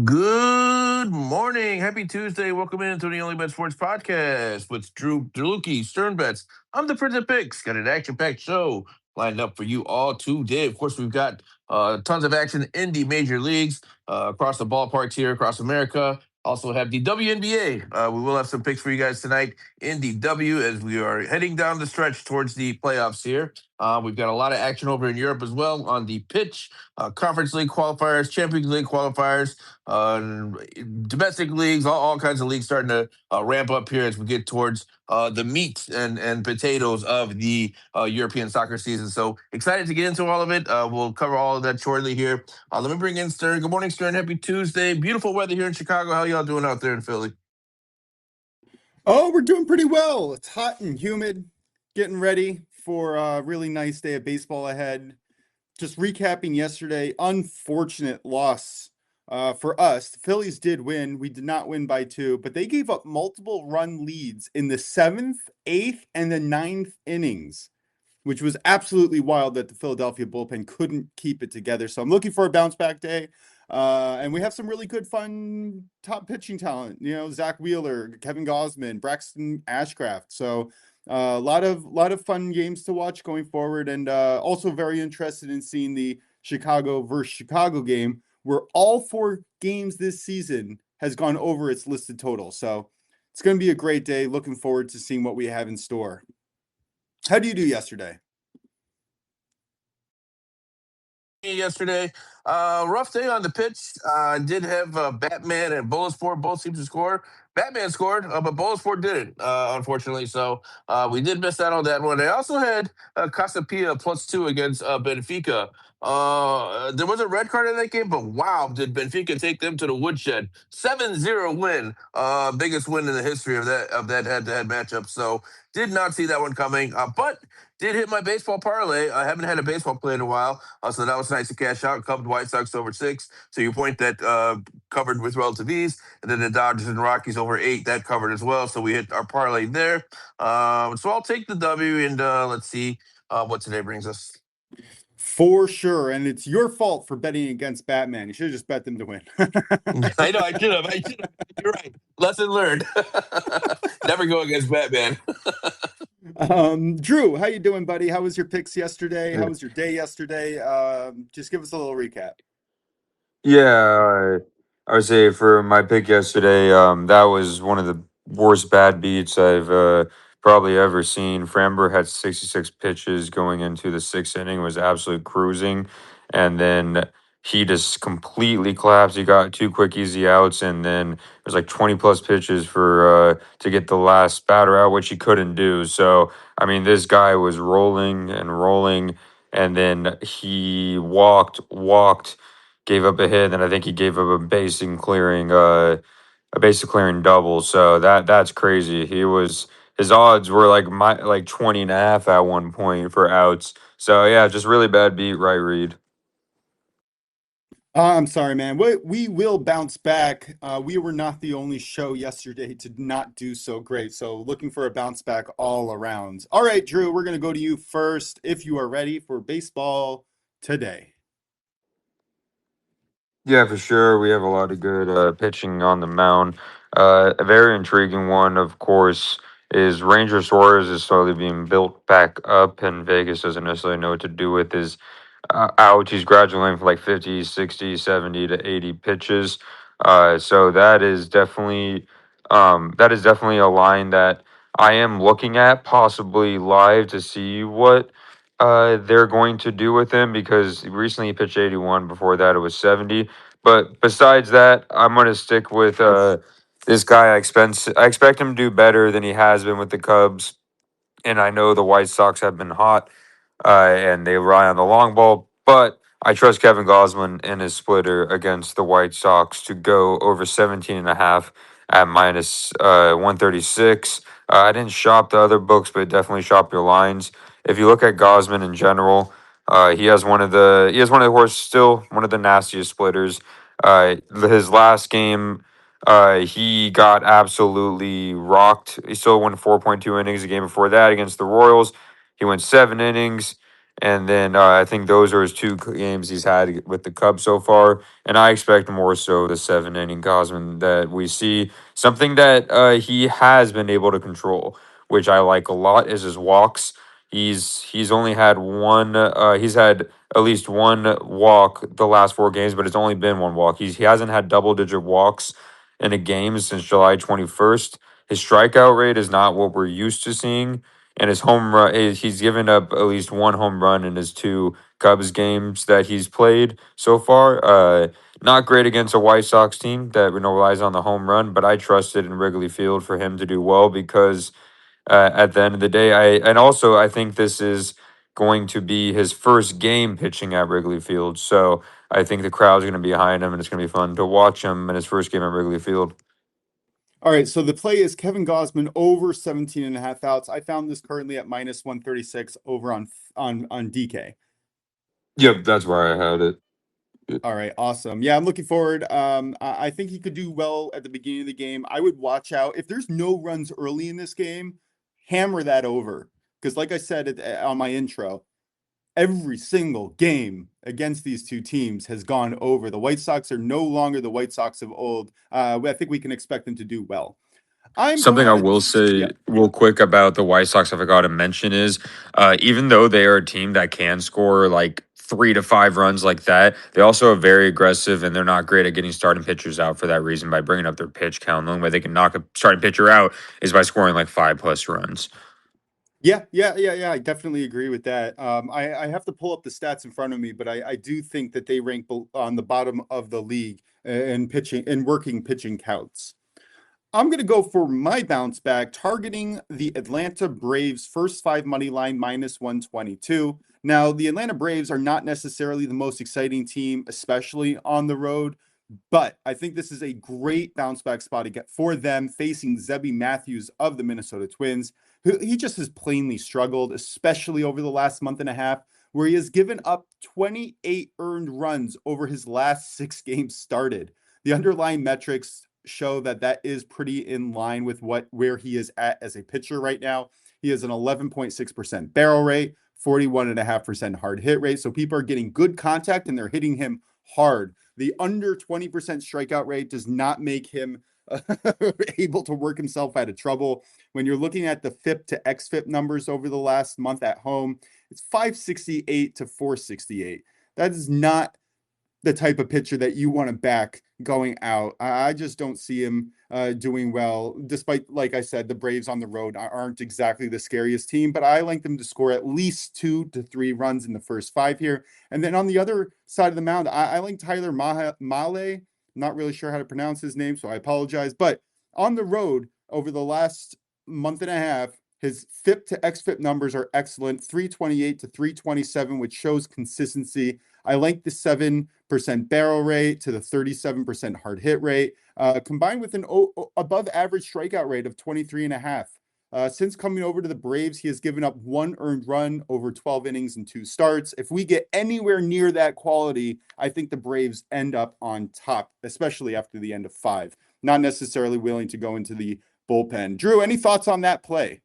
Good morning. Happy Tuesday. Welcome into the OnlyBets Sports Podcast with Drew Delucchi, Sternbets. I'm the Prince of Picks. Got an action-packed show lined up for you all today. Of course, we've got tons of action in the major leagues across the ballparks here across America. Also have the WNBA. We will have some picks for you guys tonight in the W as we are heading down the stretch towards the playoffs here. We've got a lot of action over in Europe as well on the pitch, Conference League qualifiers, Champions League qualifiers, domestic leagues, all kinds of leagues starting to ramp up here as we get towards the meat and potatoes of the European soccer season. So excited to get into all of it. We'll cover all of that shortly here. Let me bring in Stern. Good morning, Stern. Happy Tuesday. Beautiful weather here in Chicago. How y'all doing out there in Philly? Oh, we're doing pretty well. It's hot and humid, getting ready for a really nice day of baseball ahead. Just recapping yesterday, unfortunate loss for us. The Phillies did win. We did not win by two, but they gave up multiple run leads in the seventh, eighth, and the ninth innings, which was absolutely wild that the Philadelphia bullpen couldn't keep it together. So I'm looking for a bounce back day. And we have some really good, fun top pitching talent. Zach Wheeler, Kevin Gausman, Braxton Ashcraft. So a lot of fun games to watch going forward, and also very interested in seeing the Chicago versus Chicago game, where all four games this season has gone over its listed total. So it's going to be a great day. Looking forward to seeing what we have in store. How do you do yesterday? Yesterday. Rough day on the pitch. Did have Batman and Bulletsport both teams to score. Batman scored, but Bulletsport didn't, unfortunately. So we did miss out on that one. I also had Casapia +2 against Benfica. There was a red card in that game, but wow, did Benfica take them to the woodshed? 7-0 win. Biggest win in the history of that head-to-head matchup. So did not see that one coming. But did hit my baseball parlay. I haven't had a baseball play in a while, so that was nice to cash out. Covered White Sox over 6. So your point that covered with relative ease, and then the Dodgers and Rockies over 8 that covered as well. So we hit our parlay there. So I'll take the W, and let's see what today brings us. For sure, and it's your fault for betting against Batman. You should have just bet them to win. I know I should have. You're right. Lesson learned. Never go against Batman. Drew, how you doing, buddy? How was your picks yesterday? How was your day yesterday? Just give us a little recap. Yeah, I would say for my pick yesterday, that was one of the worst bad beats I've probably ever seen. Framber had 66 pitches going into the sixth inning, was absolute cruising, and then he just completely collapsed. He got two quick easy outs, and then it was like 20 plus pitches for to get the last batter out, which he couldn't do. So I mean, this guy was rolling and rolling, and then he walked, gave up a hit, and I think he gave up a basic clearing double. So that's crazy. His odds were like 20.5 at one point for outs. So yeah, just really bad beat, right read. I'm sorry, man. We will bounce back. We were not the only show yesterday to not do so great. So looking for a bounce back all around. All right, Drew, we're going to go to you first if you are ready for baseball today. Yeah, for sure. We have a lot of good pitching on the mound. A very intriguing one, of course, is Ranger Suarez is slowly being built back up, and Vegas doesn't necessarily know what to do with his ouch. He's graduating from like 50, 60, 70 to 80 pitches. So that is definitely a line that I am looking at possibly live to see what they're going to do with him, because recently he pitched 81. Before that, it was 70. But besides that, I'm going to stick with this guy. I expect him to do better than he has been with the Cubs, and I know the White Sox have been hot, and they rely on the long ball. But I trust Kevin Gausman in his splitter against the White Sox to go over 17.5 at minus 136. I didn't shop the other books, but definitely shop your lines. If you look at Gausman in general, he has one of the worst, still one of the nastiest splitters. His last game, he got absolutely rocked. He still won 4.2 innings. The game before that against the Royals, he went 7 innings, And then I think those are his two games he's had with the Cubs so far. And I expect more so the 7 inning Gosman that we see. Something that he has been able to control, which I like a lot, is his walks. He's only had one. He's had at least one walk the last 4 games, but it's only been one walk. He hasn't had double-digit walks in a game since July 21st. His strikeout rate is not what we're used to seeing, and his home run he's given up at least one home run in his 2 Cubs games that he's played so far. Not great against a White Sox team that relies on the home run, but I trusted in Wrigley Field for him to do well because at the end of the day, I think this is going to be his first game pitching at Wrigley Field. So I think the crowd's going to be behind him, and it's going to be fun to watch him in his first game at Wrigley Field. All right, so the play is Kevin Gosman over 17.5 outs. I found this currently at -136 over on DK. Yep, that's where I had it. All right, awesome. Yeah, I'm looking forward. I think he could do well at the beginning of the game. I would watch out if there's no runs early in this game, hammer that over. Because, like I said on my intro, every single game against these two teams has gone over. The White Sox are no longer the White Sox of old. I think we can expect them to do well. I'm Something going I on the will say yeah. real quick about the White Sox I forgot to mention is even though they are a team that can score like 3 to 5 runs like that, they also are very aggressive and they're not great at getting starting pitchers out for that reason by bringing up their pitch count. The only way they can knock a starting pitcher out is by scoring like 5+ runs. Yeah. I definitely agree with that. I have to pull up the stats in front of me, but I do think that they rank on the bottom of the league in pitching and working pitching counts. I'm going to go for my bounce back, targeting the Atlanta Braves first 5 money line -122. Now, the Atlanta Braves are not necessarily the most exciting team, especially on the road, but I think this is a great bounce back spot to get for them facing Zebby Matthews of the Minnesota Twins, who he just has plainly struggled, especially over the last month and a half, where he has given up 28 earned runs over his last 6 games started. The underlying metrics show that that is pretty in line with where he is at as a pitcher right now. He has an 11.6% barrel rate, 41.5% hard hit rate. So people are getting good contact and they're hitting him hard. The under 20% strikeout rate does not make him able to work himself out of trouble. When you're looking at the FIP to XFIP numbers over the last month at home, it's 568 to 468. That is not the type of pitcher that you want to back going out. I just don't see him doing well, despite, like I said, the Braves on the road aren't exactly the scariest team, but I like them to score at least 2 to 3 runs in the first 5 here. And then on the other side of the mound, I like Tyler Mahle. Not really sure how to pronounce his name, so I apologize. But on the road over the last month and a half, his FIP to XFIP numbers are excellent, 328 to 327, which shows consistency. I like the 7% barrel rate to the 37% hard hit rate, combined with an above average strikeout rate of 23.5. Since coming over to the Braves, he has given up 1 earned run over 12 innings and 2 starts. If we get anywhere near that quality, I think the Braves end up on top, especially after the end of 5. Not necessarily willing to go into the bullpen. Drew, any thoughts on that play?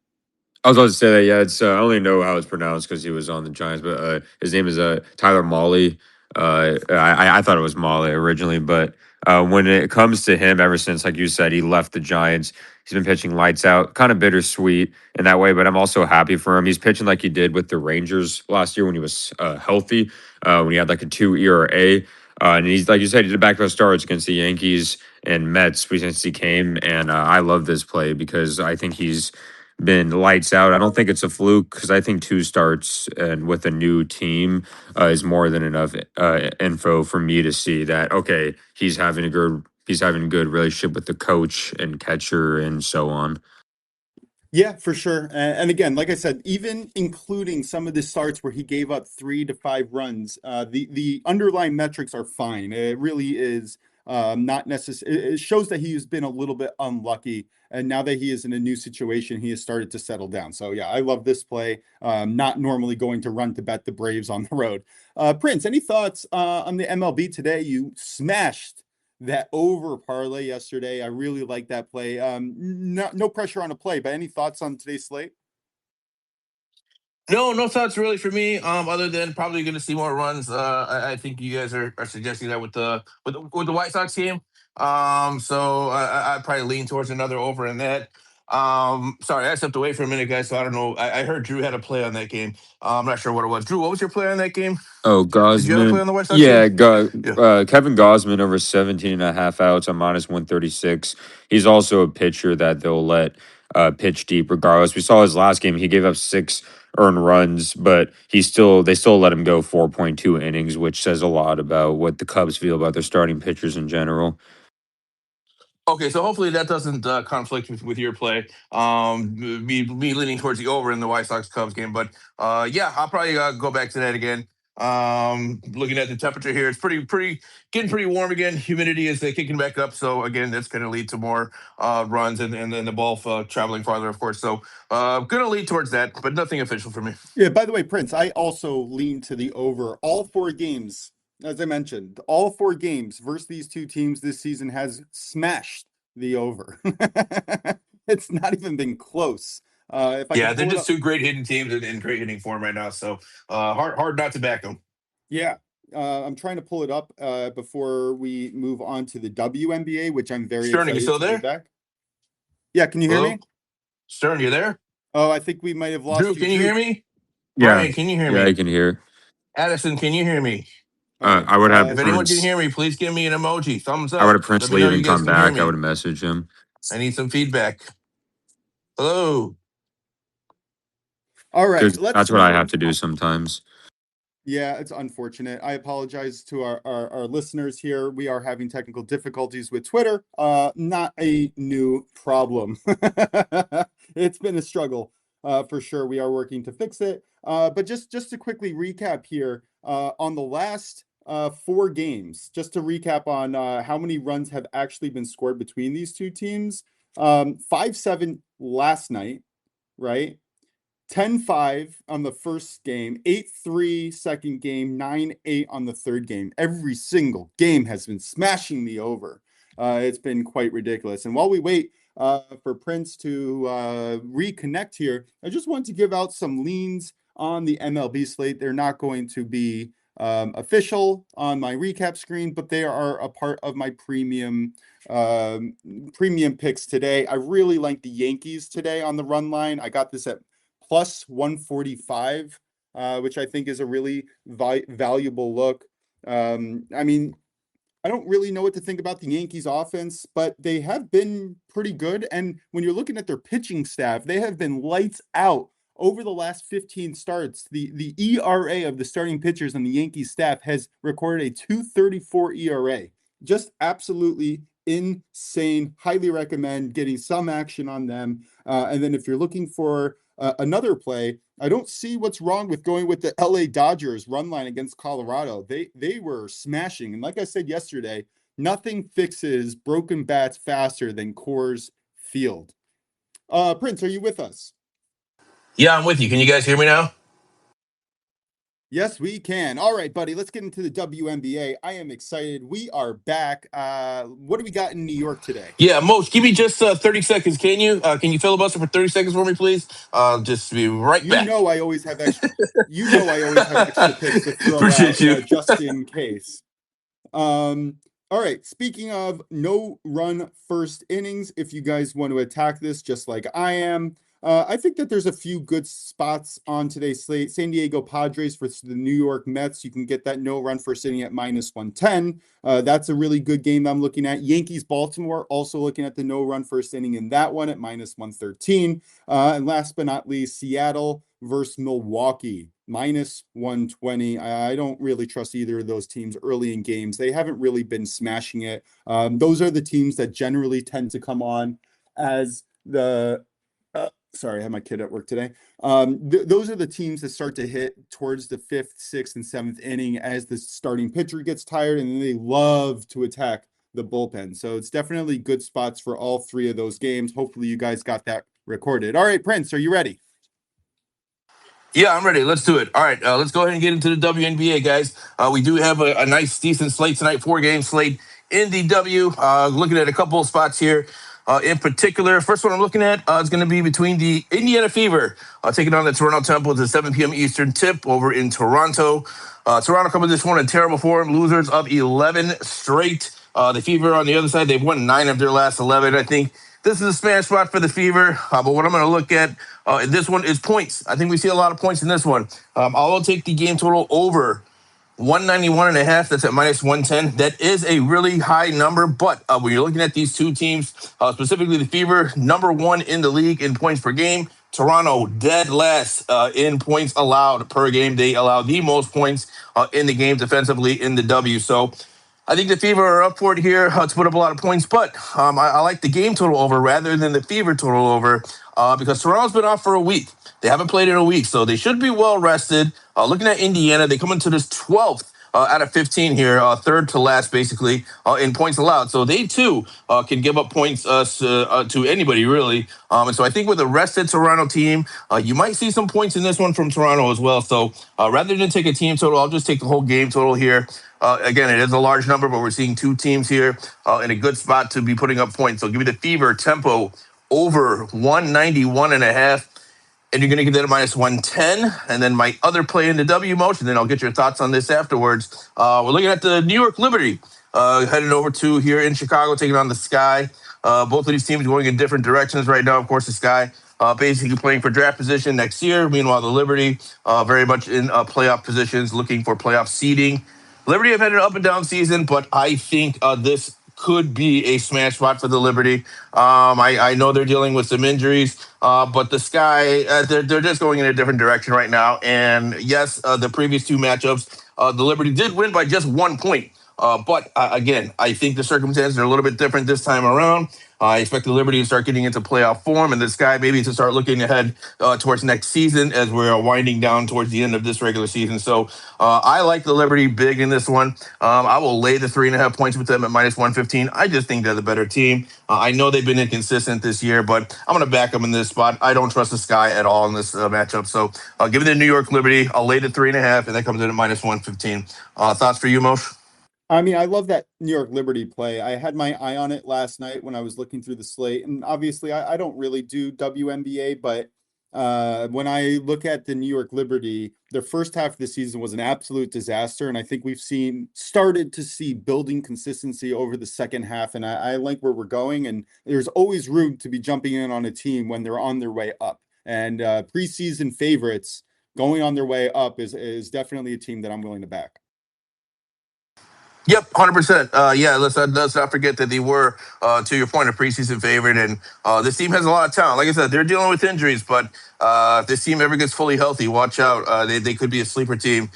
I was about to say that, yeah, it's I only know how it's pronounced because he was on the Giants, but his name is Tyler Mahle. I thought it was Mahle originally, but when it comes to him, ever since, like you said, he left the Giants, he's been pitching lights out, kind of bittersweet in that way, but I'm also happy for him. He's pitching like he did with the Rangers last year when he was healthy, when he had like a 2 ERA. And he's, like you said, he did back-to-back starts against the Yankees and Mets since he came. And I love this play because I think he's been lights out. I don't think it's a fluke because I think 2 starts and with a new team is more than enough info for me to see that okay, he's having a good relationship with the coach and catcher and so on. Yeah, for sure. And again, like I said, even including some of the starts where he gave up 3 to 5 runs, the underlying metrics are fine. It really is not necessary. It shows that he has been a little bit unlucky, and now that he is in a new situation, he has started to settle down. So yeah, I love this play. Not normally going to run to bet the Braves on the road. Prince, any thoughts on the MLB today? You smashed that over parlay yesterday. I really like that play. No pressure on a play, but any thoughts on today's slate? No thoughts really for me. Other than probably going to see more runs. I think you guys are suggesting that with the White Sox game. So I probably lean towards another over in that. Sorry, I stepped away for a minute, guys. So I don't know. I heard Drew had a play on that game. I'm not sure what it was. Drew, what was your play on that game? Oh, Did you have a play Gosman. on the White Sox game? Yeah, Yeah. Kevin Gosman over 17 and a half outs on minus 136. He's also a pitcher that they'll let pitch deep regardless. We saw his last game. He gave up 6 earned runs, but they still let him go 4.2 innings, which says a lot about what the Cubs feel about their starting pitchers in general. Okay, so hopefully that doesn't conflict with your play. Me leaning towards the over in the White Sox Cubs game, but yeah, I'll probably go back to that again. Looking at the temperature here, it's pretty getting pretty warm again. Humidity is kicking back up, so again, that's going to lead to more runs and then the ball traveling farther, of course. So going to lead towards that, but nothing official for me. Yeah, by the way, Prince, I also lean to the over. All 4 games, as I mentioned, all 4 games versus these two teams this season has smashed the over. It's not even been close. If I Yeah, could they're pull it just up. two great hitting teams in great hitting form right now. So hard not to back them. Yeah, I'm trying to pull it up before we move on to the WNBA, which I'm very Stern, are you excited still to get there? back. Yeah, can you hear Hello, me? Stern, you there? Oh, I think we might have Drew, lost you. can you Drew, hear me? Yeah, Brian, can you hear yeah, I me? can hear. Addison, can you hear me? all right. I would have If anyone can Prince. hear me, please give me an emoji. Thumbs I would up. have Prince Let me know leave you and guys come can hear back. I would me. have messaged him. I need some feedback. Hello. All right, Because let's that's what I move. have to do sometimes. Yeah, it's unfortunate. I apologize to our listeners here. We are having technical difficulties with Twitter. Not a new problem. It's been a struggle, for sure. We are working to fix it. But just to quickly recap here, on the last 4 games, just to recap on how many runs have actually been scored between these two teams. 5-7 last night, right? 10-5 on the first game, 8-3 second game, 9-8 on the third game. Every single game has been smashing the over. It's been quite ridiculous. And while we wait for Prince to reconnect here, I just want to give out some leans on the MLB slate. They're not going to be official on my recap screen, but they are a part of my premium picks today. I really like the Yankees today on the run line. I got this at plus 145, which I think is a really valuable look. I mean, I don't really know what to think about the Yankees offense, but they have been pretty good. And when you're looking at their pitching staff, they have been lights out over the last 15 starts. The ERA of the starting pitchers on the Yankees staff has recorded a 2.34 ERA. Just absolutely insane. Highly recommend getting some action on them. And then if you're looking for another play, I don't see what's wrong with going with the LA Dodgers run line against Colorado. They were smashing. And like I said yesterday, nothing fixes broken bats faster than Coors Field. Prince, are you with us? Yeah, I'm with you. Can you guys hear me now? Yes, we can. All right, buddy, let's get into the WNBA. I am excited. We are back. What do we got in New York today? Yeah, Moch, give me just 30 seconds. Can you filibuster for 30 seconds for me, please? I'll just be right You back. know I always have extra. You know I always have extra picks to throw Appreciate out you. just in case. All right. Speaking of no run first innings, if you guys want to attack this just like I am, I think that there's a few good spots on today's slate. San Diego Padres versus the New York Mets. You can get that no run first inning at minus 110. That's a really good game I'm looking at. Yankees Baltimore, also looking at the no run first inning in that one at minus 113. And last but not least, Seattle versus Milwaukee, minus 120. I don't really trust either of those teams early in games. They haven't really been smashing it. Those are the teams that generally tend to come on as the sorry, I had my kid at work today. Those are the teams that start to hit towards the 5th, 6th, and 7th inning as the starting pitcher gets tired, and then they love to attack the bullpen. So it's definitely good spots for all 3 of those games. Hopefully you guys got that recorded. All right, Prince, are you ready? Yeah, I'm ready. Let's do it. All right, let's go ahead and get into the WNBA, guys. We do have a nice, decent slate tonight, 4-game slate in the W. Looking at a couple of spots here. in particular. First one I'm looking at is going to be between the Indiana Fever taking on the Toronto Temple. It's a 7 p.m. Eastern tip over in Toronto. Toronto coming this one in terrible form, losers of 11 straight. The Fever on the other side, they've won 9 of their last 11. I think this is a smash spot for the Fever, but what I'm going to look at in this one is points. I think we see a lot of points in this one. I'll take the game total over 191.5. That's at minus 110. That is a really high number, but when you're looking at these two teams, specifically the Fever, number 1 in the league in points per game. Toronto, dead last in points allowed per game. They allow the most points in the game defensively in the W. So I think the Fever are up for it here to put up a lot of points, but I like the game total over rather than the Fever total over because Toronto's been off for a week. They haven't played in a week, so they should be well rested. Looking at Indiana, they come into this 12th out of 15 here, third to last, basically, in points allowed. So they, too, can give up points to anybody, really. And so I think with a rested Toronto team, you might see some points in this one from Toronto as well. So rather than take a team total, I'll just take the whole game total here. Again, it is a large number, but we're seeing two teams here in a good spot to be putting up points. So give me the Fever tempo over 191.5. And you're going to give that a minus 110. And then my other play in the W motion, then I'll get your thoughts on this afterwards. We're looking at the New York Liberty heading over to here in Chicago, taking on the Sky. Both of these teams going in different directions right now. Of course, the Sky basically playing for draft position next year. Meanwhile, the Liberty very much in playoff positions, looking for playoff seeding. Liberty have had an up and down season, but I think this could be a smash spot for the Liberty. I know they're dealing with some injuries, but the Sky, they're just going in a different direction right now. And yes, the previous two matchups, the Liberty did win by just 1 point. But again, I think the circumstances are a little bit different this time around. I expect the Liberty to start getting into playoff form, and the Sky maybe to start looking ahead towards next season as we're winding down towards the end of this regular season. So I like the Liberty big in this one. I will lay the 3.5 points with them at minus 115. I just think they're the better team. I know they've been inconsistent this year, but I'm going to back them in this spot. I don't trust the Sky at all in this matchup. So I'll give it the New York Liberty. I'll lay the 3.5, and that comes in at minus 115. Thoughts for you, Moshe? I mean, I love that New York Liberty play. I had my eye on it last night when I was looking through the slate. And obviously, I don't really do WNBA, but when I look at the New York Liberty, their first half of the season was an absolute disaster. And I think we've started to see building consistency over the second half. And I like where we're going. And there's always room to be jumping in on a team when they're on their way up. And preseason favorites going on their way up is definitely a team that I'm willing to back. Yep, 100%. Yeah, let's not forget that they were, to your point, a preseason favorite, and this team has a lot of talent. Like I said, they're dealing with injuries, but if this team ever gets fully healthy, watch out. They could be a sleeper team,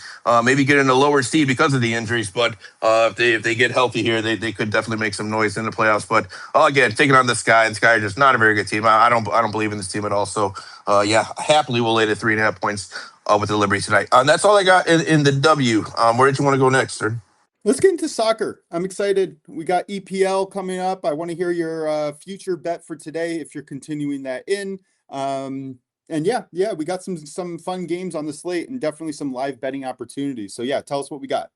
maybe get in a lower seed because of the injuries, but if they get healthy here, they could definitely make some noise in the playoffs. But again, taking on the Sky, and Sky are just not a very good team. I don't believe in this team at all. So yeah, happily we'll lay the 3.5 points with the Liberty tonight. And that's all I got in the W. Where did you want to go next, sir? Let's get into soccer. I'm excited. We got EPL coming up. I want to hear your future bet for today if you're continuing that in. And yeah, we got some fun games on the slate and definitely some live betting opportunities. So yeah, tell us what we got.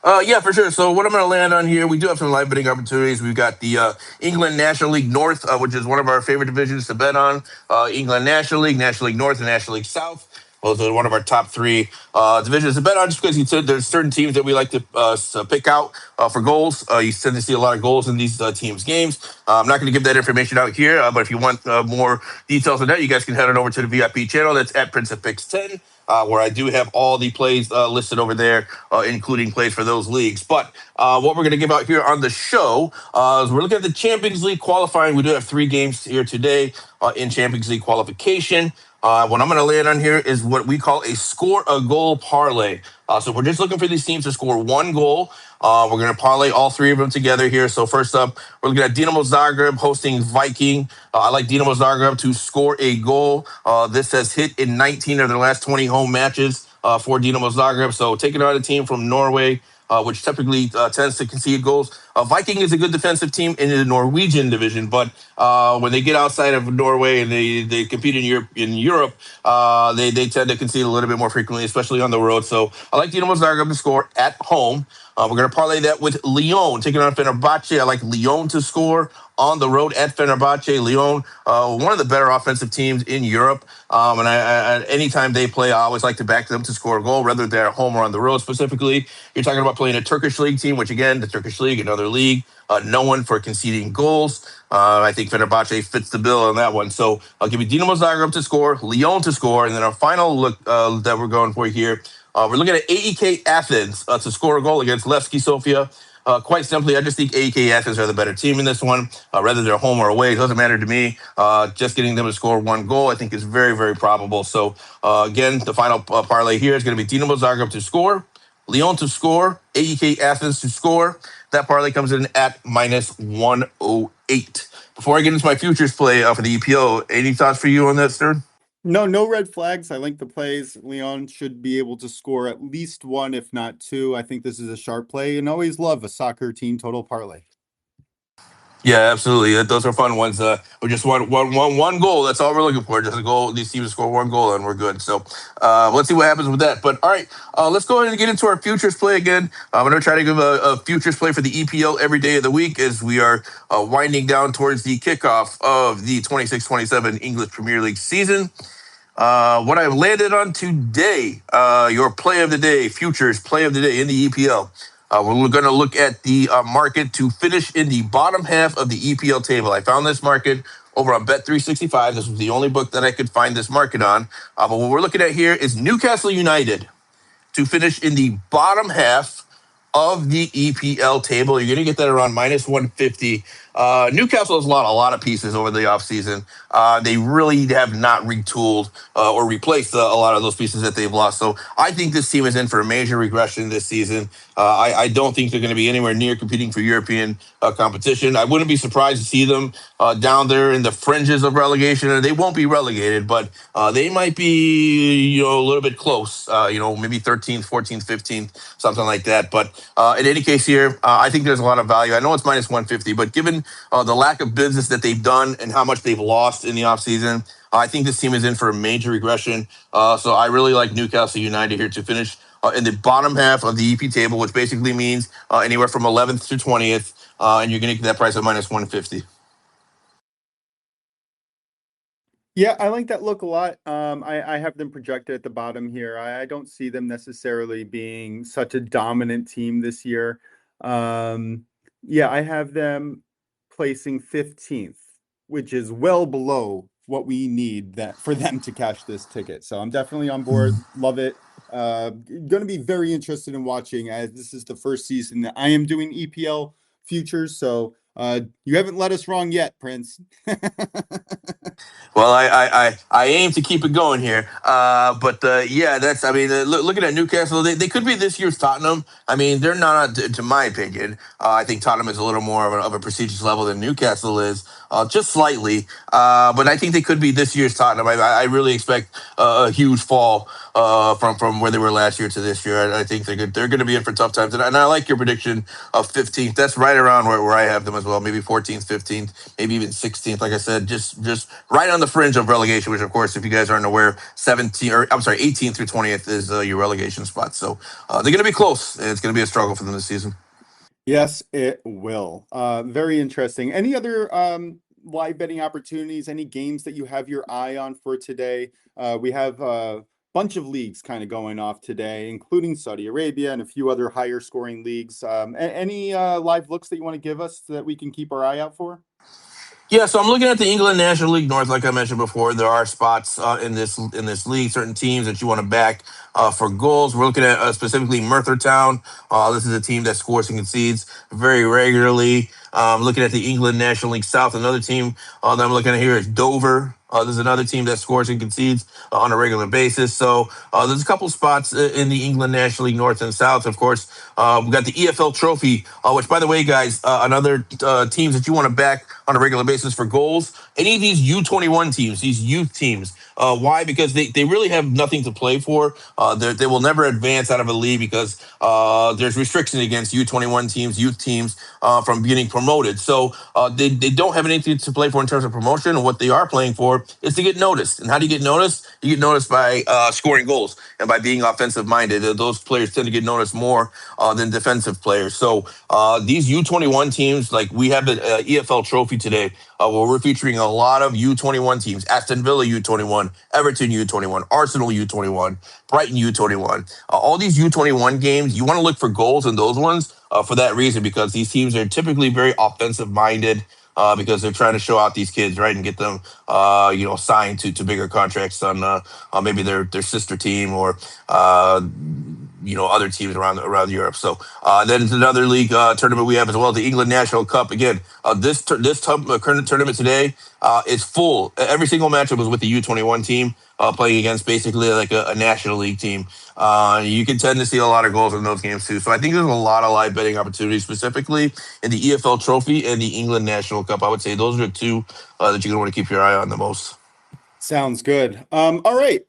Yeah, for sure. So what I'm going to land on here, we do have some live betting opportunities. We've got the England National League North, which is one of our favorite divisions to bet on. England National League North, and National League South. Those are one of our top 3 divisions to bet on, just because you said there's certain teams that we like to pick out for goals. You tend to see a lot of goals in these teams' games. I'm not going to give that information out here, but if you want more details on that, you guys can head on over to the VIP channel. That's at Prince of Picks 10. Where I do have all the plays listed over there, including plays for those leagues. But what we're going to give out here on the show is we're looking at the Champions League qualifying. We do have 3 games here today in Champions League qualification. What I'm going to land on here is what we call a score a goal parlay. So we're just looking for these teams to score 1 goal. We're going to parlay all 3 of them together here. So first up, we're looking at Dinamo Zagreb hosting Viking. I like Dinamo Zagreb to score a goal. This has hit in 19 of their last 20 home matches for Dinamo Zagreb. So taking on a team from Norway. which typically tends to concede goals. Viking is a good defensive team in the Norwegian division, but when they get outside of Norway and they compete in Europe, they tend to concede a little bit more frequently, especially on the road. So I like Dinamo Zagreb to score at home. We're going to parlay that with Lyon taking on Fenerbahce. I like Lyon to score on the road at Fenerbahce. Lyon, one of the better offensive teams in Europe. And anytime they play, I always like to back them to score a goal, whether they're at home or on the road. Specifically, you're talking about playing a Turkish league team, which again, the Turkish league, another league, known for conceding goals. I think Fenerbahce fits the bill on that one. So I'll give you Dinamo Zagreb to score, Lyon to score, and then our final look that we're going for here. We're looking at AEK Athens to score a goal against Levski Sofia. Quite simply, I just think AEK Athens are the better team in this one. Whether they're home or away, it doesn't matter to me. Just getting them to score one goal, I think, is very, very probable. So, again, the final parlay here is going to be Dinamo Zagreb to score, Lyon to score, AEK Athens to score. That parlay comes in at minus 108. Before I get into my futures play for the EPO, any thoughts for you on that, Stern? No red flags. I like the plays. Leon should be able to score at least one, if not two. I think this is a sharp play, and always love a soccer team total parlay. Yeah, absolutely. Those are fun ones. We just want one goal. That's all we're looking for. Just a goal. These teams score one goal, and we're good. So let's see what happens with that. But all right, let's go ahead and get into our futures play again. I'm going to try to give a futures play for the EPL every day of the week as we are winding down towards the kickoff of the 26-27 English Premier League season. What I've landed on today, your play of the day, futures play of the day in the EPL. We're going to look at the market to finish in the bottom half of the EPL table. I found this market over on Bet365. This was the only book that I could find this market on. But what we're looking at here is Newcastle United to finish in the bottom half of the EPL table. You're going to get that around minus 150. Newcastle has lost a lot of pieces over the offseason. They really have not retooled or replaced a lot of those pieces that they've lost. So I think this team is in for a major regression this season. I don't think they're going to be anywhere near competing for European competition. I wouldn't be surprised to see them down there in the fringes of relegation. And they won't be relegated, but they might be, a little bit close. Maybe 13th, 14th, 15th, something like that. But in any case here, I think there's a lot of value. I know it's minus 150, but given the lack of business that they've done and how much they've lost in the offseason, I think this team is in for a major regression. So I really like Newcastle United here to finish in the bottom half of the EP table, which basically means anywhere from 11th to 20th, and you're going to get that price at minus 150. Yeah, I like that look a lot. I have them projected at the bottom here. I don't see them necessarily being such a dominant team this year. I have them placing 15th, which is well below what we need for them to cash this ticket. So I'm definitely on board. Love it. Going to be very interested in watching, as this is the first season that I am doing EPL futures. So you haven't let us wrong yet, Prince. Well, I aim to keep it going here. Looking at Newcastle, they could be this year's Tottenham. I mean, they're not, to my opinion. I think Tottenham is a little more of a prestigious level than Newcastle is, just slightly. But I think they could be this year's Tottenham. I really expect a huge fall from where they were last year to this year. I think they're going to be in for tough times. And I like your prediction of 15th. That's right around where I have them as well. Maybe 14th, 15th, maybe even 16th. Like I said, just right on the fringe of relegation, which, of course, if you guys aren't aware, 18th through 20th is your relegation spot. So they're going to be close. It's going to be a struggle for them this season. Yes, it will. Very interesting. Any other live betting opportunities? Any games that you have your eye on for today? We have a bunch of leagues kind of going off today, including Saudi Arabia and a few other higher scoring leagues. Any live looks that you want to give us so that we can keep our eye out for? Yeah, so I'm looking at the England National League North, like I mentioned before. There are spots in this league, certain teams that you want to back for goals. We're looking at specifically Merthyr Town. This is a team that scores and concedes very regularly. Looking at the England National League South, another team that I'm looking at here is Dover. There's another team that scores and concedes on a regular basis. So there's a couple spots in the England National League North and South. Of course, we've got the EFL Trophy, which, by the way, guys, another teams that you want to back on a regular basis for goals. Any of these U21 teams, these youth teams. Why? Because they really have nothing to play for. They will never advance out of a league because there's restrictions against U21 teams, youth teams from getting promoted. So they don't have anything to play for in terms of promotion. And what they are playing for is to get noticed. And how do you get noticed? You get noticed by scoring goals and by being offensive minded. Those players tend to get noticed more than defensive players. So these U21 teams, like we have the EFL trophy today, where we're featuring a lot of U21 teams: Aston Villa U21, Everton U21, Arsenal U21, Brighton U21. All these U21 games, you want to look for goals in those ones for that reason, because these teams are typically very offensive minded. Because they're trying to show out these kids, right, and get them, signed to bigger contracts on maybe their sister team or other teams around Europe. So then it's another league tournament we have as well, the England National Cup. Again, this current tournament today is full. Every single matchup was with the U21 team playing against basically like a National League team. You can tend to see a lot of goals in those games too. So I think there's a lot of live betting opportunities, specifically in the EFL Trophy and the England National Cup. I would say those are the two that you're going to want to keep your eye on the most. Sounds good. All right,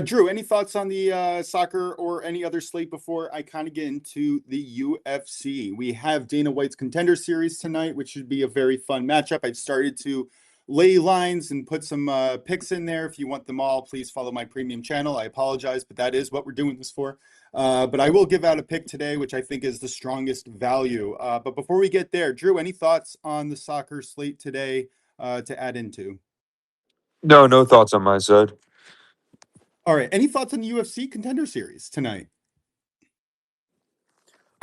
Drew, any thoughts on the soccer or any other slate before I kind of get into the UFC? We have Dana White's Contender Series tonight, which should be a very fun matchup. I've started to lay lines and put some picks in there. If you want them all, please follow my premium channel. I apologize, but that is what we're doing this for. But I will give out a pick today, which I think is the strongest value. But before we get there, Drew, any thoughts on the soccer slate today to add into? No thoughts on my side. All right. Any thoughts on the UFC Contender Series tonight?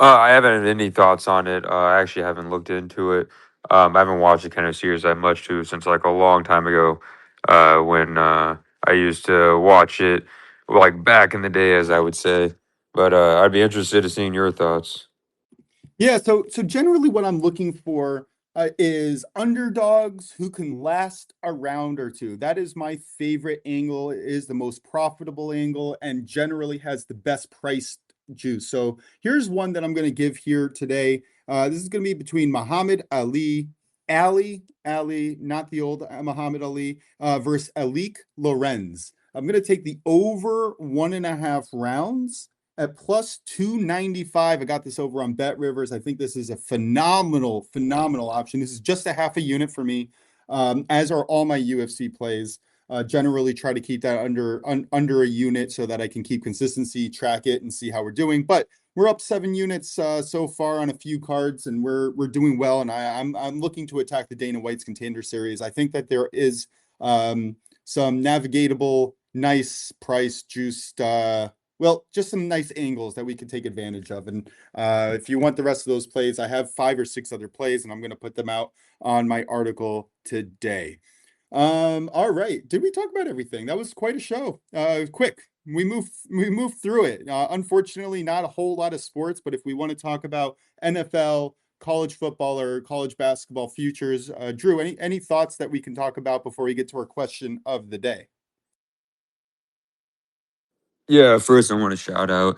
I haven't had any thoughts on it. I actually haven't looked into it. I haven't watched the kind of series that much too since like a long time ago, when I used to watch it, like back in the day, as I would say. But I'd be interested in seeing your thoughts. Yeah. So generally, what I'm looking for is underdogs who can last a round or two. That is my favorite angle. It is the most profitable angle and generally has the best price juice. So here's one that I'm going to give here today. This is going to be between Muhammad Ali, not the old Muhammad Ali, versus Alik Lorenz. I'm going to take the over 1.5 rounds at plus 295. I got this over on Bet Rivers. I think this is a phenomenal option. This is just a half a unit for me, as are all my UFC plays. Generally try to keep that under a unit so that I can keep consistency, track it, and see how we're doing. But we're up 7 units so far on a few cards, and we're doing well. And I'm looking to attack the Dana White's Contender Series. I think that there is some navigatable, nice price juiced. Just some nice angles that we can take advantage of. And if you want the rest of those plays, I have 5 or 6 other plays, and I'm going to put them out on my article today. All right. Did we talk about everything? That was quite a show. Quick. We moved through it. Unfortunately, not a whole lot of sports, but if we want to talk about NFL, college football, or college basketball futures, Drew, any thoughts that we can talk about before we get to our question of the day? Yeah, first I want to shout out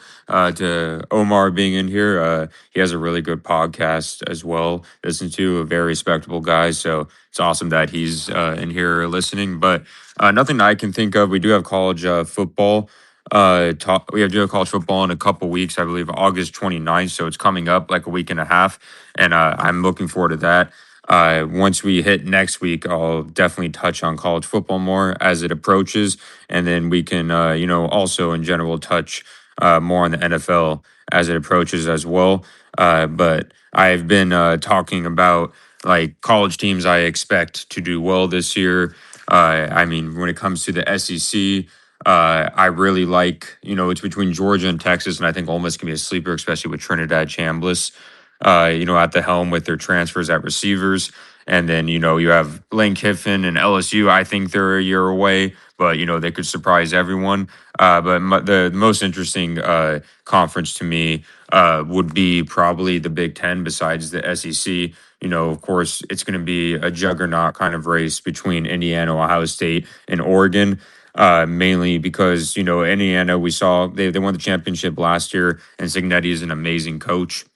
to Omar being in here. He has a really good podcast as well. Listen to a very respectable guy, so it's awesome that he's in here listening. But nothing I can think of. We do have college football. We do have college football in a couple weeks, I believe August 29th. So it's coming up like a week and a half, and I'm looking forward to that. Once we hit next week, I'll definitely touch on college football more as it approaches, and then we can, also in general touch more on the NFL as it approaches as well. But I've been talking about like college teams I expect to do well this year. I mean, when it comes to the SEC, I really like, it's between Georgia and Texas, and I think Ole Miss can be a sleeper, especially with Trinidad Chambliss at the helm with their transfers at receivers. And then, you have Lane Kiffin and LSU. I think they're a year away, but, they could surprise everyone. But the most interesting conference to me would be probably the Big Ten besides the SEC. Of course, it's going to be a juggernaut kind of race between Indiana, Ohio State, and Oregon. Mainly because, Indiana, we saw they won the championship last year, and Cignetti is an amazing coach.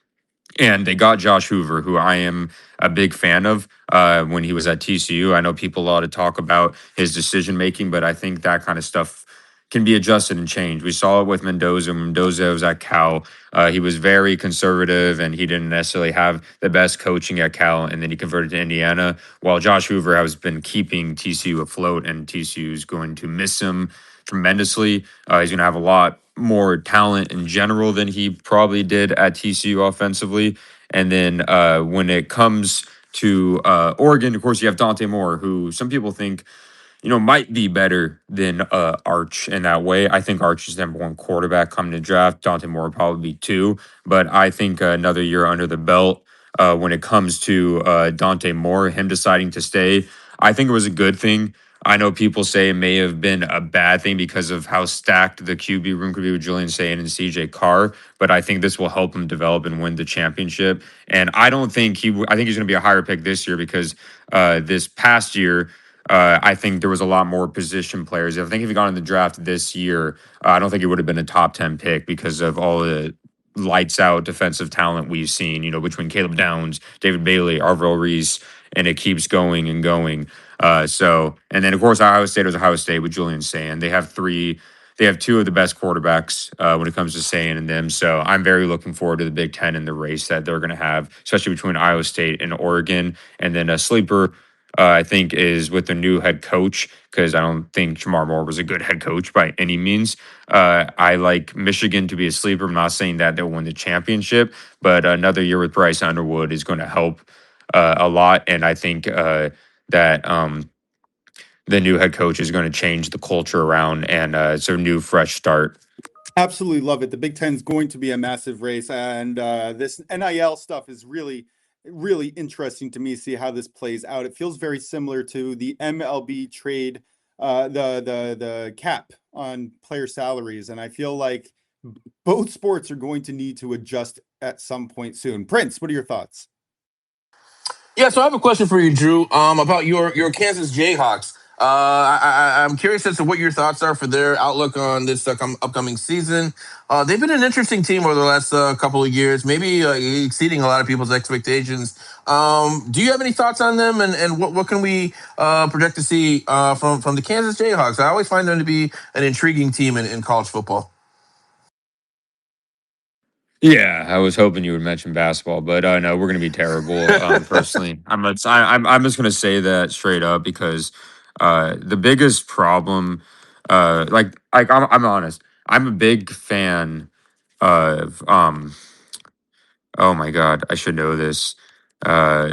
And they got Josh Hoover, who I am a big fan of when he was at TCU. I know people love to talk about his decision making, but I think that kind of stuff can be adjusted and changed. We saw it with Mendoza. When Mendoza was at Cal, he was very conservative and he didn't necessarily have the best coaching at Cal. And then he converted to Indiana, while Josh Hoover has been keeping TCU afloat, and TCU is going to miss him tremendously. He's going to have a lot more talent in general than he probably did at TCU offensively. And then when it comes to Oregon, of course, you have Dante Moore, who some people think might be better than Arch in that way. I think Arch is number one quarterback coming to draft. Dante Moore would probably be two, but I think another year under the belt when it comes to Dante Moore, him deciding to stay, I think it was a good thing. I know people say it may have been a bad thing because of how stacked the QB room could be with Julian Sayin and CJ Carr, but I think this will help him develop and win the championship. And I don't think I think he's going to be a higher pick this year because this past year, I think there was a lot more position players. I think if he got in the draft this year, I don't think it would have been a top 10 pick because of all the lights out defensive talent we've seen, between Caleb Downs, David Bailey, Arvell Reese, and it keeps going and going. And then of course, Ohio State is Ohio State with Julian Sayin. They have two of the best quarterbacks when it comes to Sayin and them. So I'm very looking forward to the Big Ten and the race that they're going to have, especially between Iowa State and Oregon. And then a sleeper I think, is with the new head coach, because I don't think Jamar Moore was a good head coach by any means. I like Michigan to be a sleeper. I'm not saying that they'll win the championship, but another year with Bryce Underwood is going to help a lot. And I think that the new head coach is going to change the culture around, and it's a new, fresh start. Absolutely love it. The Big Ten is going to be a massive race, and this NIL stuff is really, really interesting to me to see how this plays out. It feels very similar to the MLB trade, the cap on player salaries, and I feel like both sports are going to need to adjust at some point soon. Prince, what are your thoughts? Yeah, so I have a question for you, Drew, about your Kansas Jayhawks. I'm curious as to what your thoughts are for their outlook on this upcoming season. They've been an interesting team over the last couple of years, maybe exceeding a lot of people's expectations. Do you have any thoughts on them, and what can we project to see from the Kansas Jayhawks? I always find them to be an intriguing team in college football. Yeah, I was hoping you would mention basketball, but no, we're going to be terrible. Personally, I'm just going to say that straight up because the biggest problem, I'm honest, I'm a big fan of oh my god, I should know this. Uh,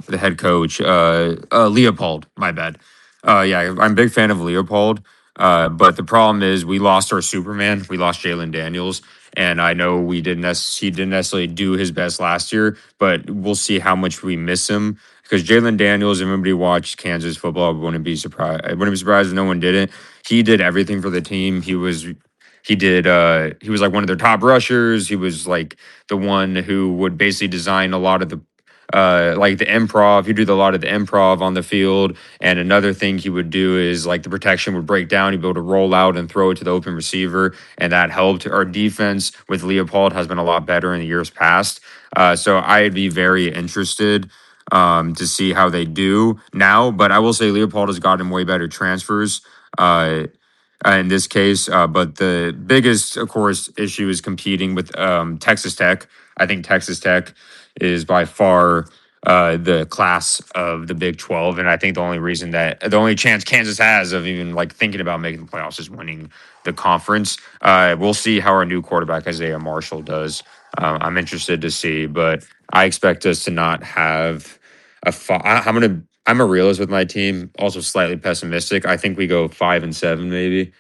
the head coach, Leopold. My bad. Yeah, I'm a big fan of Leopold. But the problem is we lost our Superman. We lost Jalen Daniels, and I know he didn't necessarily do his best last year, but we'll see how much we miss him because Jalen Daniels. If anybody watched Kansas football, I wouldn't be surprised. I wouldn't be surprised if no one didn't. He did everything for the team. He was like one of their top rushers. He was like the one who would basically design a lot of the like the improv. He'd do a lot of the improv on the field. And another thing he would do is like the protection would break down. He'd be able to roll out and throw it to the open receiver. And that helped. Our defense with Leopold has been a lot better in the years past. So I'd be very interested to see how they do now. But I will say Leopold has gotten way better transfers. In this case, but the biggest, of course, issue is competing with Texas Tech. I think Texas Tech is by far the class of the Big 12. And I think the only chance Kansas has of even like thinking about making the playoffs is winning the conference. We'll see how our new quarterback, Isaiah Marshall, does. I'm interested to see, but I expect us to not have I'm a realist with my team, also slightly pessimistic. I think we go 5-7, maybe.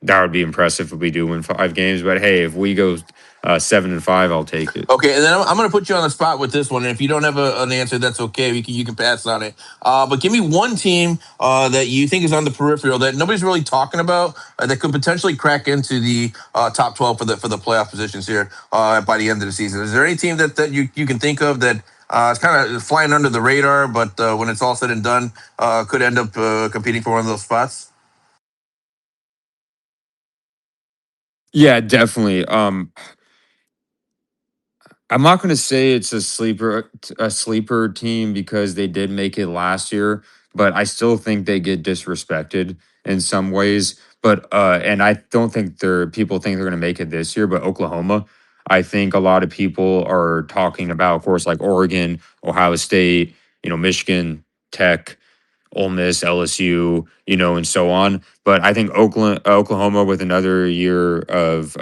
That would be impressive if we do win 5 games. But hey, if we go 7-5, I'll take it. Okay, and then I'm going to put you on the spot with this one. And if you don't have an answer, that's okay. You can pass on it. But give me one team that you think is on the peripheral that nobody's really talking about that could potentially crack into the top 12 for the playoff positions here by the end of the season. Is there any team that you can think of that it's kind of flying under the radar, but when it's all said and done, could end up competing for one of those spots? Yeah, definitely. I'm not going to say it's a sleeper team because they did make it last year, but I still think they get disrespected in some ways. But and I don't think people think they're going to make it this year. But Oklahoma, I think a lot of people are talking about, of course, like Oregon, Ohio State, Michigan, Tech. Ole Miss, LSU, and so on. But I think Oklahoma with another year of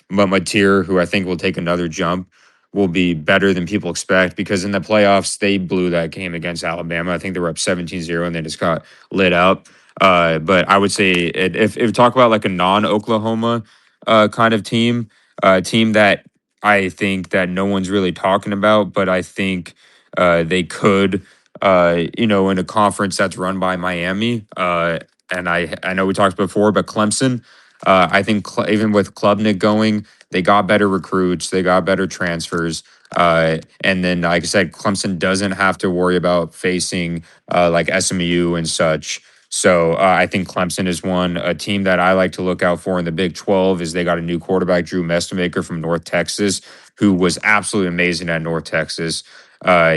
Matier, who I think will take another jump, will be better than people expect because in the playoffs, they blew that game against Alabama. I think they were up 17-0 and they just got lit up. But I would say if we talk about like a non-Oklahoma kind of team that I think that no one's really talking about, but I think they could in a conference that's run by Miami. And I know we talked before, but Clemson, I think even with Klubnik going, they got better recruits, they got better transfers. And then, like I said, Clemson doesn't have to worry about facing like SMU and such. So I think Clemson is a team that I like to look out for in the Big 12 is they got a new quarterback, Drew Mestemaker from North Texas, who was absolutely amazing at North Texas.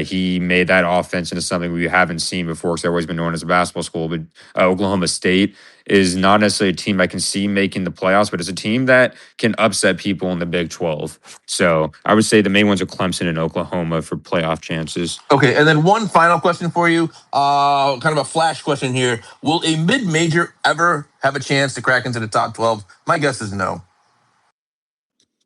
He made that offense into something we haven't seen before because they've always been known as a basketball school. But Oklahoma State is not necessarily a team I can see making the playoffs, but it's a team that can upset people in the Big 12. So I would say the main ones are Clemson and Oklahoma for playoff chances. Okay, and then one final question for you, kind of a flash question here. Will a mid-major ever have a chance to crack into the top 12? My guess is no.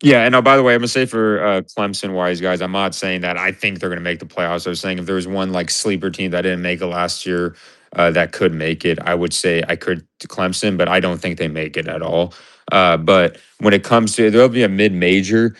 Yeah, and by the way, I'm gonna say for Clemson wise guys, I'm not saying that I think they're gonna make the playoffs. I was saying if there was one like sleeper team that didn't make it last year that could make it, I would say I could to Clemson, but I don't think they make it at all. But when it comes to there'll be a mid major.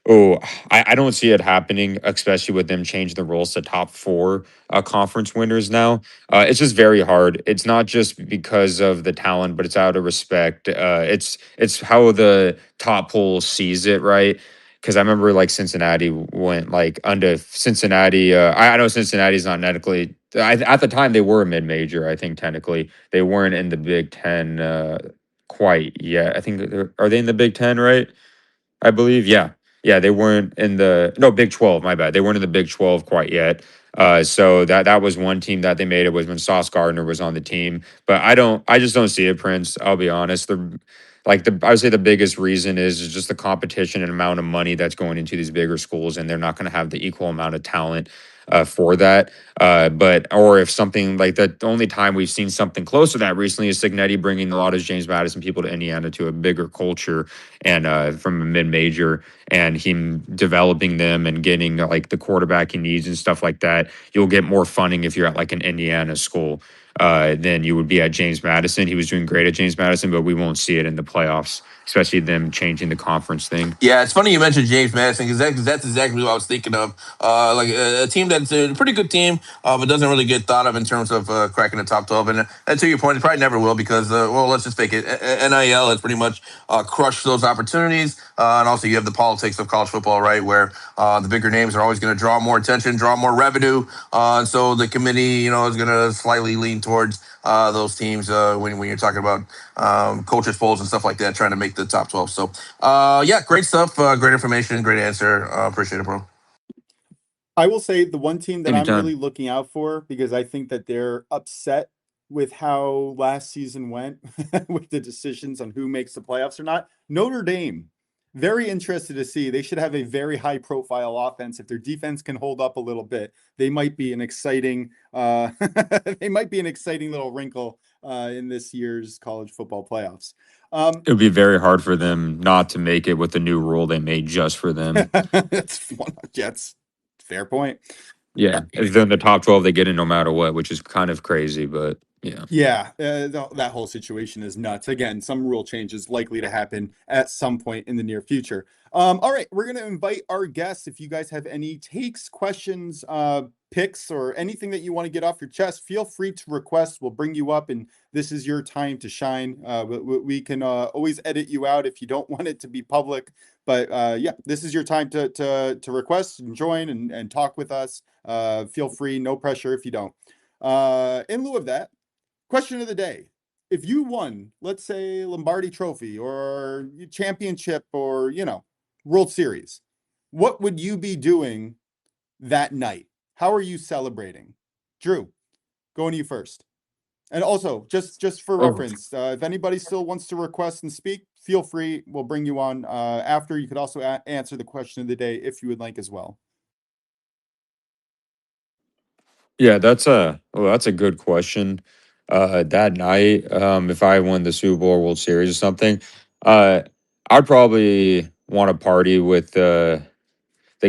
Oh, I don't see it happening, especially with them changing the rules to top four conference winners now. It's just very hard. It's not just because of the talent, but it's out of respect. It's how the top pool sees it, right? Because I remember like Cincinnati went like under Cincinnati. I know Cincinnati's not technically. At the time they were a mid major. I think technically they weren't in the Big Ten quite yet. I think are they in the Big Ten, right? I believe. Yeah. Yeah. They weren't in the no Big 12, my bad. They weren't in the Big 12 quite yet. So that was one team that they made it was when Sauce Gardner was on the team. But I just don't see it, Prince. I'll be honest. I would say the biggest reason is just the competition and amount of money that's going into these bigger schools, and they're not going to have the equal amount of talent for that. Or if something like that, the only time we've seen something close to that recently is Signetti bringing a lot of James Madison people to Indiana to a bigger culture and from a mid major and him developing them and getting like the quarterback he needs and stuff like that. You'll get more funding if you're at like an Indiana school than you would be at James Madison. He was doing great at James Madison, but we won't see it in the playoffs, especially them changing the conference thing. Yeah, it's funny you mentioned James Madison because that's exactly what I was thinking of. Like a team that's a pretty good team, but doesn't really get thought of in terms of cracking the top 12. And to your point, it probably never will because, well, let's just take it. NIL has pretty much crushed those opportunities. And also, you have the politics of college football, right, where the bigger names are always going to draw more attention, draw more revenue. And so the committee, is going to slightly lean towards those teams when you're talking about coaches polls and stuff like that, trying to make the top 12. So, yeah, great stuff. Great information. Great answer. Appreciate it, bro. I will say the one team that I'm Anytime. really looking out for because I think that they're upset with how last season went with the decisions on who makes the playoffs or not. Notre Dame. Very interested to see. They should have a very high profile offense. If their defense can hold up a little bit, they might be an exciting they might be an exciting little wrinkle in this year's college football playoffs. It would be very hard for them not to make it with the new rule they made just for them. That's fair point. Yeah, if they're in the top 12, they get in no matter what, which is kind of crazy, but yeah. Yeah, that whole situation is nuts. Again, some rule change is likely to happen at some point in the near future. All right, we're going to invite our guests. If you guys have any takes, questions, picks, or anything that you want to get off your chest, feel free to request. We'll bring you up, and this is your time to shine. We can always edit you out if you don't want it to be public. But yeah, this is your time to request and join and talk with us. Feel free, no pressure if you don't. In lieu of that, question of the day. If you won, let's say Lombardi Trophy or championship or, World Series, what would you be doing that night? How are you celebrating? Drew, going to you first. And also, just for Oh, reference, if anybody still wants to request and speak, feel free. We'll bring you on after. You could also answer the question of the day if you would like as well. yeah, that's a good question. That night, if I won the Super Bowl, World Series, or something, uh, I'd probably want to party with the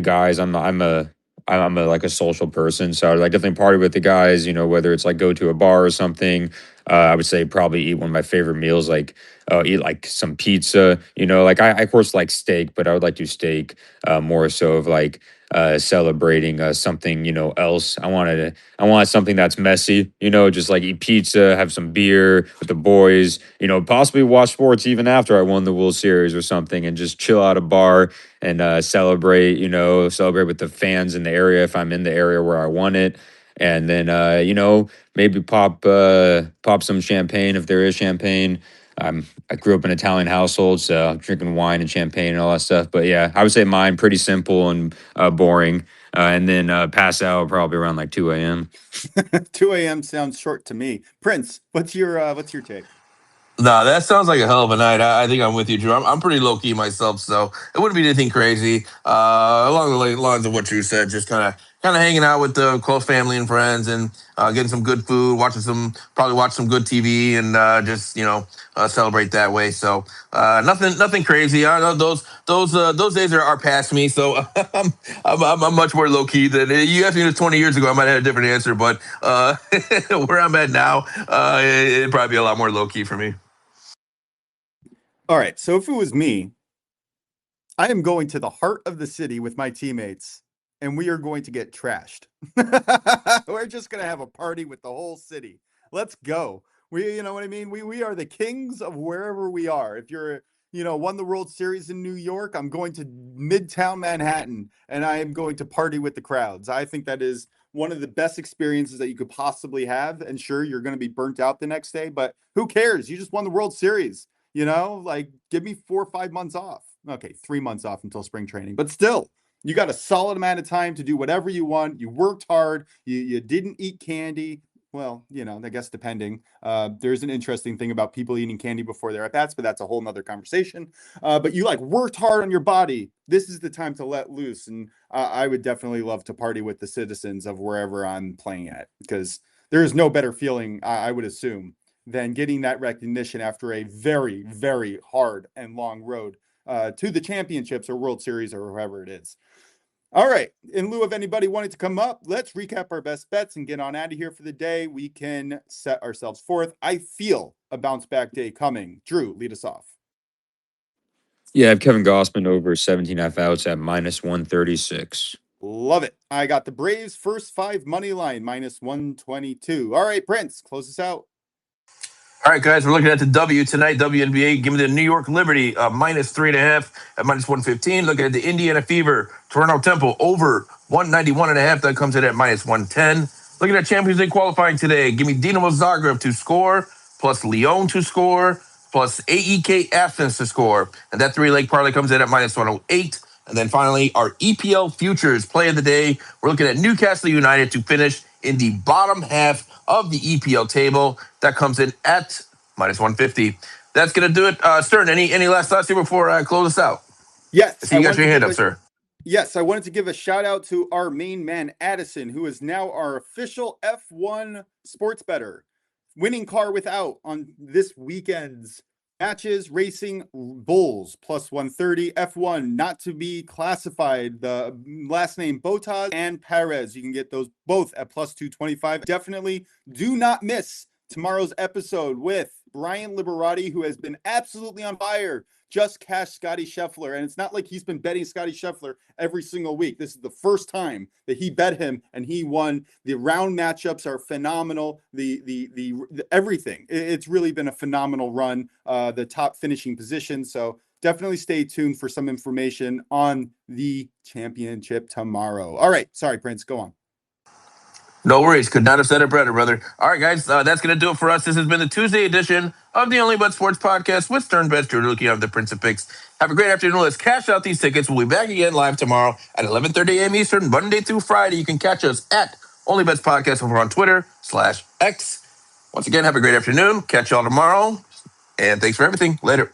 guys. I'm a like a social person, so I like definitely party with the guys. You know, whether it's like go to a bar or something. I would say probably eat one of my favorite meals, like eat like some pizza. You know, like I of course like steak, but I would like to steak more so of like celebrating something else. I want something that's messy. You know, just like eat pizza, have some beer with the boys. You know, possibly watch sports even after I won the World Series or something, and just chill at a bar and celebrate, celebrate with the fans in the area if I'm in the area where I want it. And then, maybe pop some champagne if there is champagne. I grew up in an Italian household, so I'm drinking wine and champagne and all that stuff. But yeah, I would say mine pretty simple and boring. And then pass out probably around like 2 a.m. 2 a.m. sounds short to me. Prince, what's your take? Nah, that sounds like a hell of a night. I think I'm with you, Drew. I'm pretty low key myself, so it wouldn't be anything crazy. Along the lines of what Drew said, just kind of hanging out with the close family and friends, and getting some good food, probably watch some good TV, and just celebrate that way. So nothing crazy. I know those days are past me. So I'm much more low key than you asked me this 20 years ago. I might have had a different answer, but where I'm at now, it'd probably be a lot more low key for me. All right. So if it was me, I am going to the heart of the city with my teammates, and we are going to get trashed. We're just going to have a party with the whole city. Let's go. You know what I mean? We are the kings of wherever we are. If you're, won the World Series in New York, I'm going to Midtown Manhattan, and I am going to party with the crowds. I think that is one of the best experiences that you could possibly have. And sure, you're going to be burnt out the next day, but who cares? You just won the World Series. Like give me 4 or 5 months off. Okay, 3 months off until spring training, but still, you got a solid amount of time to do whatever you want. You worked hard. You didn't eat candy. Well, I guess depending. There's an interesting thing about people eating candy before their at bats, but that's a whole nother conversation. But you like worked hard on your body. This is the time to let loose, and I would definitely love to party with the citizens of wherever I'm playing at, because there is no better feeling, I would assume, than getting that recognition after a very, very hard and long road to the championships or World Series or whoever it is. All right. In lieu of anybody wanting to come up, let's recap our best bets and get on out of here for the day. We can set ourselves forth. I feel a bounce back day coming. Drew, lead us off. Yeah, I have Kevin Gossman over 17.5 outs at -136. Love it. I got the Braves first 5 money line -122. All right, Prince, close us out. All right, guys, we're looking at the W tonight. WNBA, give me the New York Liberty -3.5 at -115. Looking at the Indiana Fever, Toronto Temple over 191.5. That comes in at -110. Looking at Champions League qualifying today, give me Dinamo Zagreb to score, plus Lyon to score, plus AEK Athens to score. And that three-leg parlay comes in at -108. And then finally, our EPL futures play of the day. We're looking at Newcastle United to finish in the bottom half of the EPL table. That comes in at -150. That's going to do it. Stern, any last thoughts here before I close this out? Yes, I see you got your hand up, sir. Yes, I wanted to give a shout out to our main man, Addison, who is now our official F1 sports bettor. Winning car without on this weekend's matches, racing Bulls +130, F1 not to be classified, the last name Bottas and Perez. You can get those both at +225. Definitely do not miss tomorrow's episode with Brian Liberati, who has been absolutely on fire. Just cashed Scotty Scheffler, and it's not like he's been betting Scotty Scheffler every single week. This is the first time that he bet him, and he won. The round matchups are phenomenal. The everything. It's really been a phenomenal run. The top finishing position. So definitely stay tuned for some information on the championship tomorrow. All right, sorry, Prince, go on. No worries. Could not have said it better, brother. All right, guys. That's going to do it for us. This has been the Tuesday edition of the Only Bet Sports Podcast with Stern Bets, Drew Looking of the Prince of Picks. Have a great afternoon. Let's cash out these tickets. We'll be back again live tomorrow at 11:30 a.m. Eastern, Monday through Friday. You can catch us at Only Bets Podcast over on Twitter/X. Once again, have a great afternoon. Catch y'all tomorrow. And thanks for everything. Later.